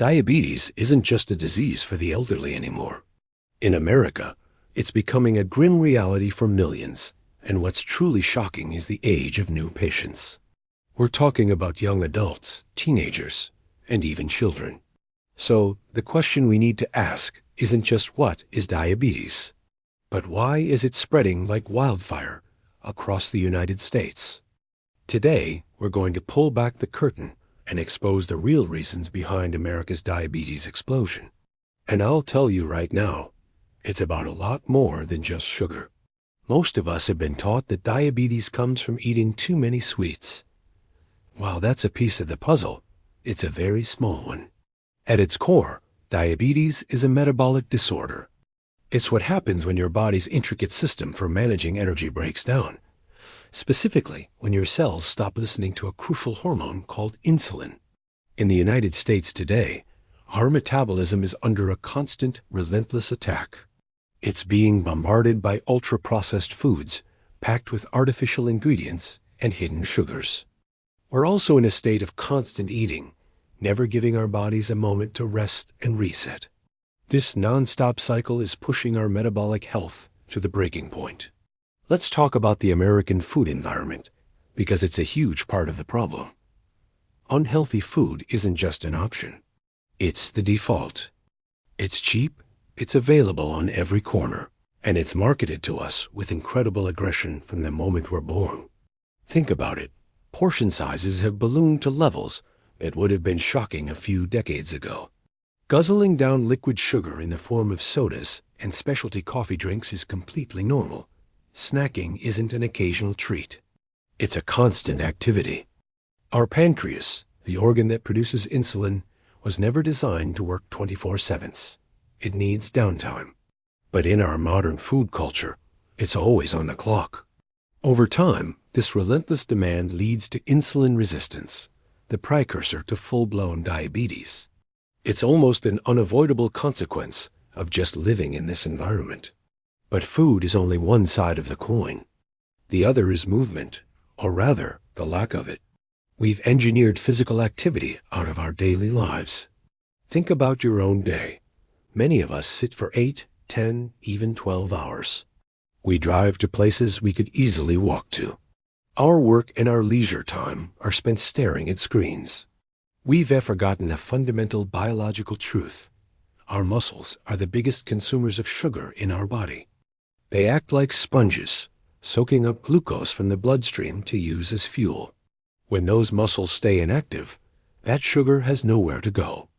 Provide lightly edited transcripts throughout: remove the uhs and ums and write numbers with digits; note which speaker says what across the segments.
Speaker 1: Diabetes isn't just a disease for the elderly anymore. In America, it's becoming a grim reality for millions, and what's truly shocking is the age of new patients. We're talking about young adults, teenagers, and even children. So, the question we need to ask isn't just what is diabetes, but why is it spreading like wildfire across the United States? Today, we're going to pull back the curtain and expose the real reasons behind America's diabetes explosion. And I'll tell you right now, it's about a lot more than just sugar. Most of us have been taught that diabetes comes from eating too many sweets. While that's a piece of the puzzle, it's a very small one. At its core, diabetes is a metabolic disorder. It's what happens when your body's intricate system for managing energy breaks down. Specifically, when your cells stop listening to a crucial hormone called insulin. In the United States today, our metabolism is under a constant, relentless attack. It's being bombarded by ultra-processed foods, packed with artificial ingredients and hidden sugars. We're also in a state of constant eating, never giving our bodies a moment to rest and reset. This non-stop cycle is pushing our metabolic health to the breaking point. Let's talk about the American food environment, because it's a huge part of the problem. Unhealthy food isn't just an option. It's the default. It's cheap, it's available on every corner, and it's marketed to us with incredible aggression from the moment we're born. Think about it. Portion sizes have ballooned to levels that would have been shocking a few decades ago. Guzzling down liquid sugar in the form of sodas and specialty coffee drinks is completely normal. Snacking isn't an occasional treat. It's a constant activity. Our pancreas, the organ that produces insulin, was never designed to work 24/7. It needs downtime. But in our modern food culture, it's always on the clock. Over time, this relentless demand leads to insulin resistance, the precursor to full-blown diabetes. It's almost an unavoidable consequence of just living in this environment. But food is only one side of the coin. The other is movement, or rather, the lack of it. We've engineered physical activity out of our daily lives. Think about your own day. Many of us sit for 8, 10, even 12 hours. We drive to places we could easily walk to. Our work and our leisure time are spent staring at screens. We've forgotten a fundamental biological truth. Our muscles are the biggest consumers of sugar in our body. They act like sponges, soaking up glucose from the bloodstream to use as fuel. When those muscles stay inactive, that sugar has nowhere to go.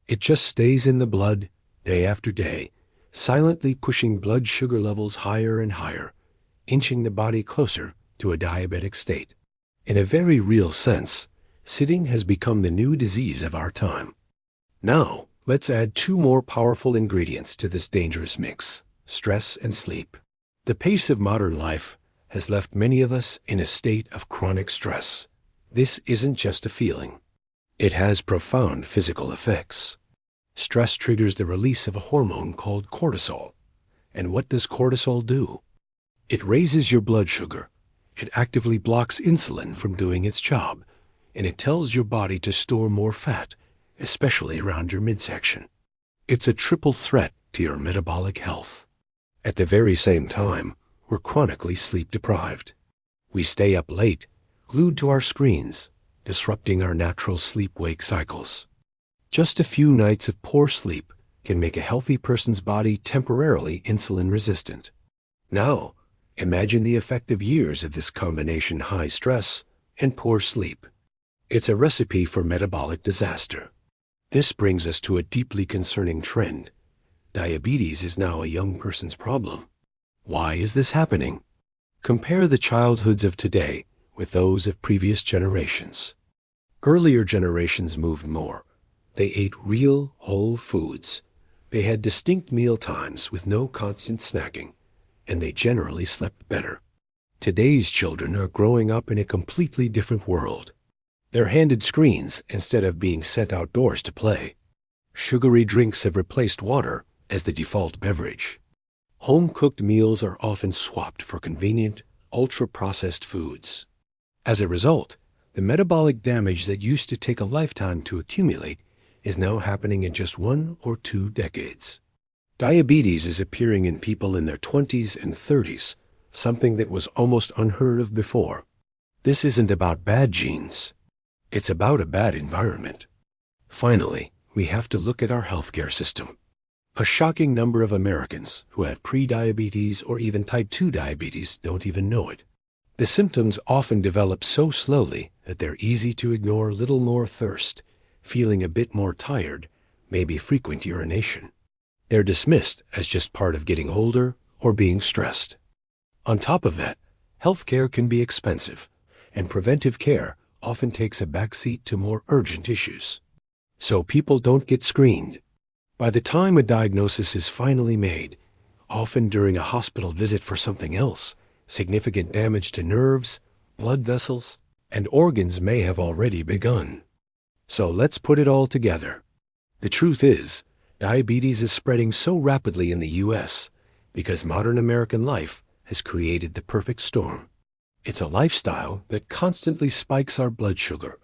Speaker 1: It just stays in the blood, day after day, silently pushing blood sugar levels higher and higher, inching the body closer to a diabetic state. In a very real sense, sitting has become the new disease of our time. Now, let's add two more powerful ingredients to this dangerous mix: stress and sleep. The pace of modern life has left many of us in a state of chronic stress. This isn't just a feeling. It has profound physical effects. Stress triggers the release of a hormone called cortisol. And what does cortisol do? It raises your blood sugar. It actively blocks insulin from doing its job, and it tells your body to store more fat, especially around your midsection. It's a triple threat to your metabolic health. At the very same time, we're chronically sleep deprived. We stay up late, glued to our screens, disrupting our natural sleep-wake cycles. Just a few nights of poor sleep can make a healthy person's body temporarily insulin resistant. Now, imagine the effect of years of this combination: high stress and poor sleep. It's a recipe for metabolic disaster. This brings us to a deeply concerning trend. Diabetes is now a young person's problem. Why is this happening? Compare the childhoods of today with those of previous generations. Earlier generations moved more. They ate real, whole foods. They had distinct meal times with no constant snacking, and they generally slept better. Today's children are growing up in a completely different world. They're handed screens instead of being sent outdoors to play. Sugary drinks have replaced water as the default beverage. Home-cooked meals are often swapped for convenient, ultra-processed foods. As a result, the metabolic damage that used to take a lifetime to accumulate is now happening in just 1 or 2 decades. Diabetes is appearing in people in their 20s and 30s, something that was almost unheard of before. This isn't about bad genes. It's about a bad environment. Finally, we have to look at our healthcare system. A shocking number of Americans who have prediabetes or even type 2 diabetes don't even know it. The symptoms often develop so slowly that they're easy to ignore: little more thirst, feeling a bit more tired, maybe frequent urination. They're dismissed as just part of getting older or being stressed. On top of that, healthcare can be expensive, and preventive care often takes a backseat to more urgent issues. So people don't get screened. By the time a diagnosis is finally made, often during a hospital visit for something else, significant damage to nerves, blood vessels, and organs may have already begun. So let's put it all together. The truth is, diabetes is spreading so rapidly in the U.S. because modern American life has created the perfect storm. It's a lifestyle that constantly spikes our blood sugar,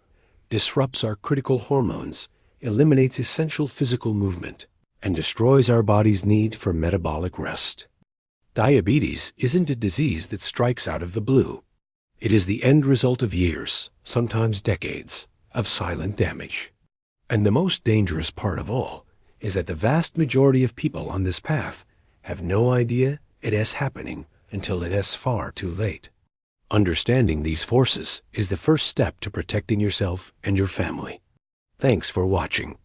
Speaker 1: disrupts our critical hormones, eliminates essential physical movement, and destroys our body's need for metabolic rest. Diabetes isn't a disease that strikes out of the blue. It is the end result of years, sometimes decades, of silent damage. And the most dangerous part of all is that the vast majority of people on this path have no idea it is happening until it is far too late. Understanding these forces is the first step to protecting yourself and your family. Thanks for watching.